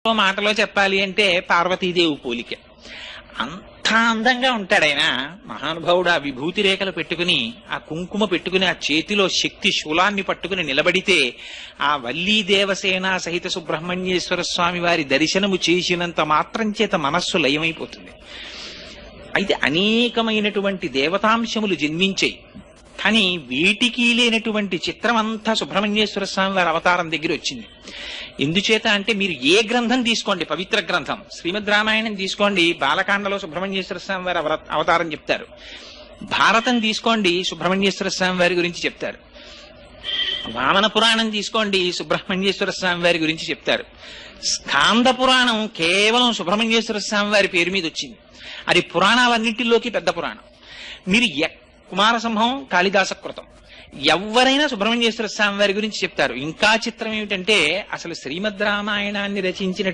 మాటలో చెప్పాలి అంటే పార్వతీదేవి పోలిక. అంత అందంగా ఉంటాడు ఆయన మహానుభావుడు. ఆ విభూతి రేఖలు పెట్టుకుని, ఆ కుంకుమ పెట్టుకుని, ఆ చేతిలో శక్తి శూలాన్ని పట్టుకుని నిలబడితే ఆ వల్లీ దేవసేన సహిత సుబ్రహ్మణ్యేశ్వర స్వామి వారి దర్శనము చేసినంత మాత్రం చేత మనస్సు లయమైపోతుంది. అయితే అనేకమైనటువంటి దేవతాంశములు జన్మించాయి. కానీ వీటికి లేనటువంటి చిత్రం అంతా సుబ్రహ్మణ్యేశ్వర స్వామి వారి అవతారం దగ్గర వచ్చింది. ఎందుచేత అంటే మీరు ఏ గ్రంథం తీసుకోండి, పవిత్ర గ్రంథం శ్రీమద్ రామాయణం తీసుకోండి, బాలకాండలో సుబ్రహ్మణ్యేశ్వర స్వామి వారి అవతారం చెప్తారు. భారతం తీసుకోండి, సుబ్రహ్మణ్యేశ్వర స్వామి వారి గురించి చెప్తారు. వామన పురాణం తీసుకోండి, సుబ్రహ్మణ్యేశ్వర స్వామి వారి గురించి చెప్తారు. స్కాంద పురాణం కేవలం సుబ్రహ్మణ్యేశ్వర స్వామి వారి పేరు మీద వచ్చింది. అది పురాణాలన్నింటిలోకి పెద్ద పురాణం. మీరు కుమారసంభవం కాళిదాస కృతం ఎవరైనా సుబ్రహ్మణ్యేశ్వర స్వామి వారి గురించి చెప్తారు. ఇంకా చిత్రం ఏమిటంటే అసలు శ్రీమద్ రామాయణాన్ని రచించిన